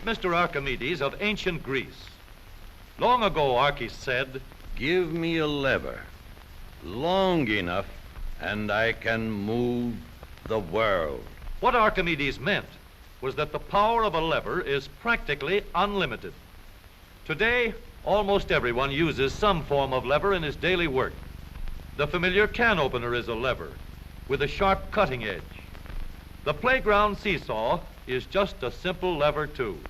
Meet Mr. Archimedes of ancient Greece. Long ago, Archis said, "Give me a lever long enough and I can move the world." What Archimedes meant was that the power of a lever is practically unlimited. Today, almost everyone uses some form of lever in his daily work. The familiar can opener is a lever with a sharp cutting edge. The playground seesaw is just a simple lever too.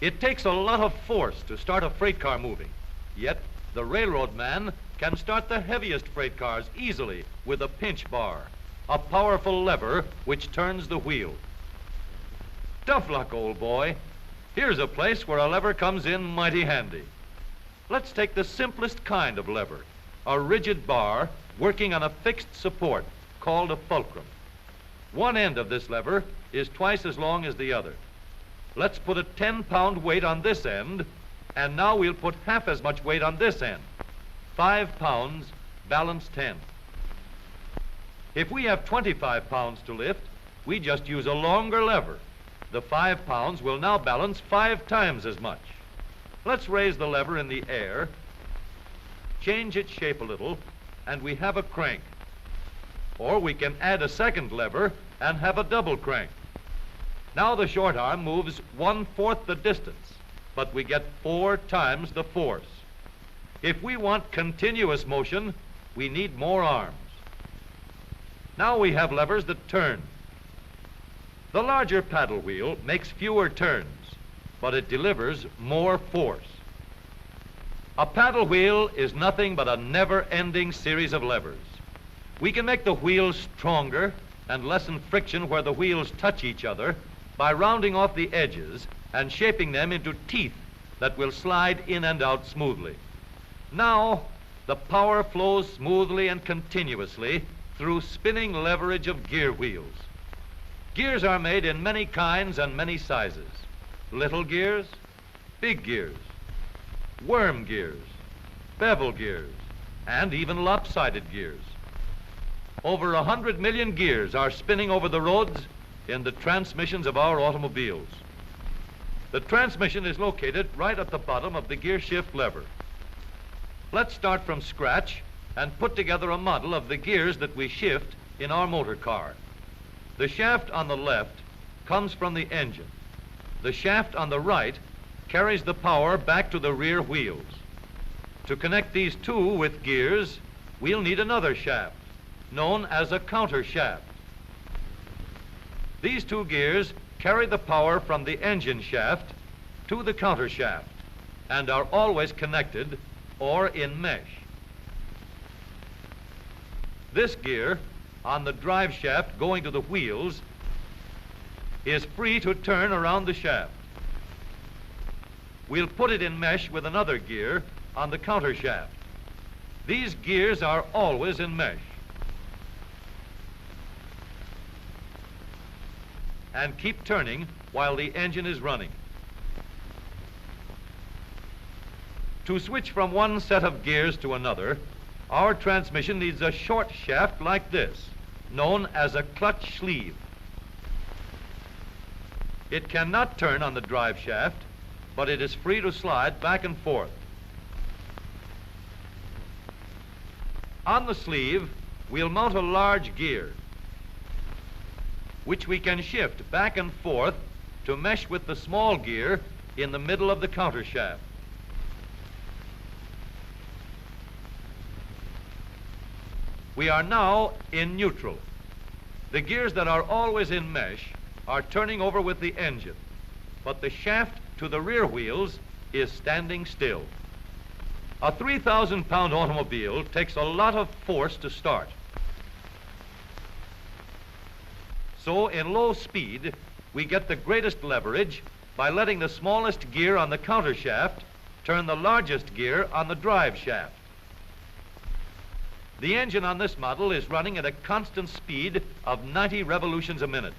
It takes a lot of force to start a freight car moving, yet the railroad man can start the heaviest freight cars easily with a pinch bar, a powerful lever which turns the wheel. Tough luck, old boy. Here's a place where a lever comes in mighty handy. Let's take the simplest kind of lever, a rigid bar working on a fixed support called a fulcrum. One end of this lever is twice as long as the other. Let's put a 10-pound weight on this end, and now we'll put half as much weight on this end. 5 pounds, balance 10. If we have 25 pounds to lift, we just use a longer lever. The 5 pounds will now balance 5 times as much. Let's raise the lever in the air, change its shape a little, and we have a crank. Or we can add a second lever and have a double crank. Now the short arm moves 1/4 the distance, but we get 4 times the force. If we want continuous motion, we need more arms. Now we have levers that turn. The larger paddle wheel makes fewer turns, but it delivers more force. A paddle wheel is nothing but a never-ending series of levers. We can make the wheels stronger and lessen friction where the wheels touch each other by rounding off the edges and shaping them into teeth that will slide in and out smoothly. Now, the power flows smoothly and continuously through spinning leverage of gear wheels. Gears are made in many kinds and many sizes. Little gears, big gears, worm gears, bevel gears, and even lopsided gears. Over 100 million gears are spinning over the roads in the transmissions of our automobiles. The transmission is located right at the bottom of the gear shift lever. Let's start from scratch and put together a model of the gears that we shift in our motor car. The shaft on the left comes from the engine. The shaft on the right carries the power back to the rear wheels. To connect these two with gears, we'll need another shaft, known as a counter shaft. These two gears carry the power from the engine shaft to the counter shaft and are always connected or in mesh. This gear on the drive shaft going to the wheels is free to turn around the shaft. We'll put it in mesh with another gear on the counter shaft. These gears are always in mesh and keep turning while the engine is running. To switch from one set of gears to another, our transmission needs a short shaft like this, known as a clutch sleeve. It cannot turn on the drive shaft, but it is free to slide back and forth. On the sleeve, we'll mount a large gear, which we can shift back and forth to mesh with the small gear in the middle of the counter shaft. We are now in neutral. The gears that are always in mesh are turning over with the engine, but the shaft to the rear wheels is standing still. A 3,000-pound automobile takes a lot of force to start. So in low speed, we get the greatest leverage by letting the smallest gear on the counter shaft turn the largest gear on the drive shaft. The engine on this model is running at a constant speed of 90 revolutions a minute.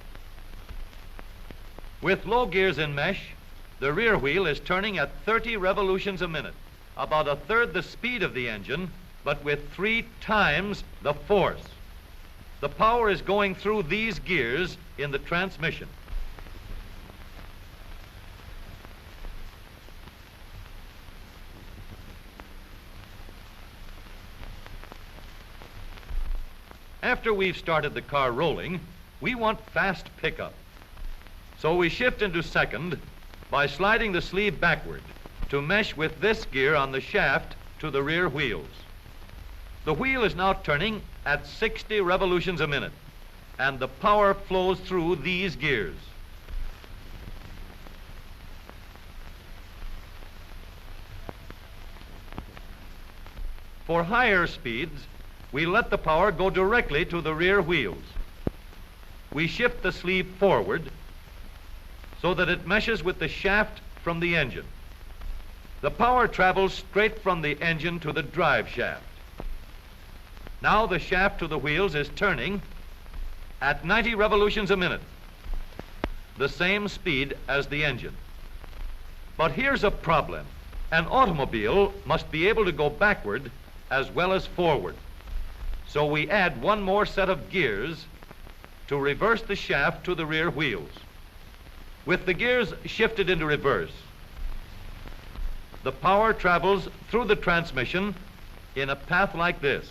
With low gears in mesh, the rear wheel is turning at 30 revolutions a minute, about 1/3 the speed of the engine, but with 3 times the force. The power is going through these gears in the transmission. After we've started the car rolling, we want fast pickup. So we shift into second by sliding the sleeve backward to mesh with this gear on the shaft to the rear wheels. The wheel is now turning at 60 revolutions a minute, and the power flows through these gears. For higher speeds, we let the power go directly to the rear wheels. We shift the sleeve forward so that it meshes with the shaft from the engine. The power travels straight from the engine to the drive shaft. Now the shaft to the wheels is turning at 90 revolutions a minute, the same speed as the engine. But here's a problem. An automobile must be able to go backward as well as forward. So we add one more set of gears to reverse the shaft to the rear wheels. With the gears shifted into reverse, the power travels through the transmission in a path like this.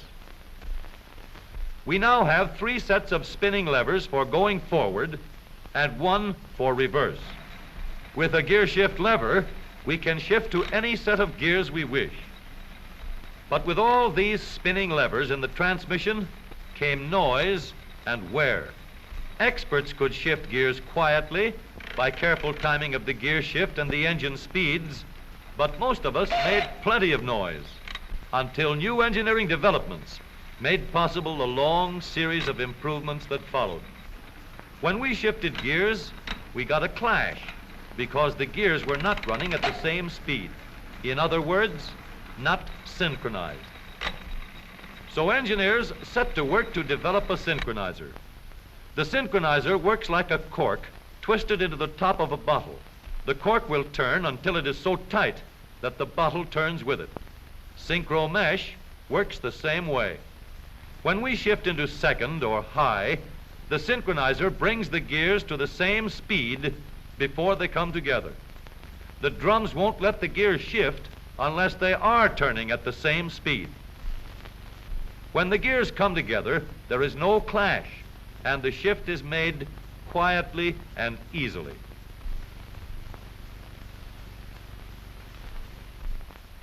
We now have 3 sets of spinning levers for going forward and 1 for reverse. With a gear shift lever, we can shift to any set of gears we wish. But with all these spinning levers in the transmission came noise and wear. Experts could shift gears quietly by careful timing of the gear shift and the engine speeds, but most of us made plenty of noise until new engineering developments made possible the long series of improvements that followed. When we shifted gears, we got a clash because the gears were not running at the same speed. In other words, not synchronized. So engineers set to work to develop a synchronizer. The synchronizer works like a cork twisted into the top of a bottle. The cork will turn until it is so tight that the bottle turns with it. Synchro mesh works the same way. When we shift into second or high, the synchronizer brings the gears to the same speed before they come together. The drums won't let the gears shift unless they are turning at the same speed. When the gears come together, there is no clash, and the shift is made quietly and easily.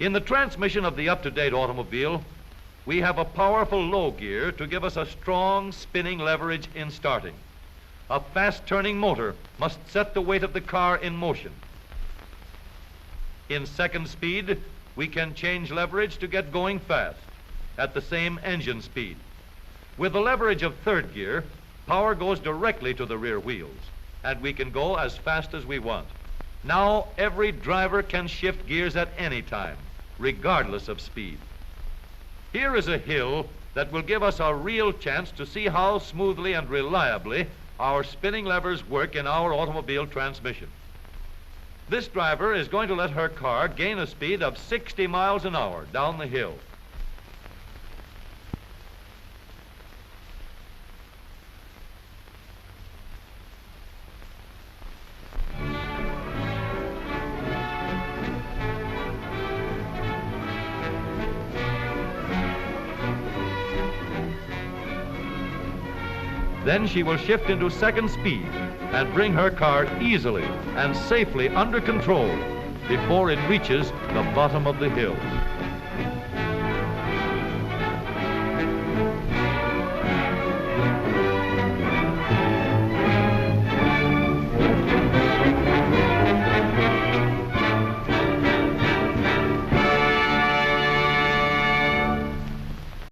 In the transmission of the up-to-date automobile, we have a powerful low gear to give us a strong spinning leverage in starting. A fast-turning motor must set the weight of the car in motion. In second speed, we can change leverage to get going fast at the same engine speed. With the leverage of third gear, power goes directly to the rear wheels, and we can go as fast as we want. Now every driver can shift gears at any time, regardless of speed. Here is a hill that will give us a real chance to see how smoothly and reliably our spinning levers work in our automobile transmission. This driver is going to let her car gain a speed of 60 miles an hour down the hill. Then she will shift into second speed and bring her car easily and safely under control before it reaches the bottom of the hill.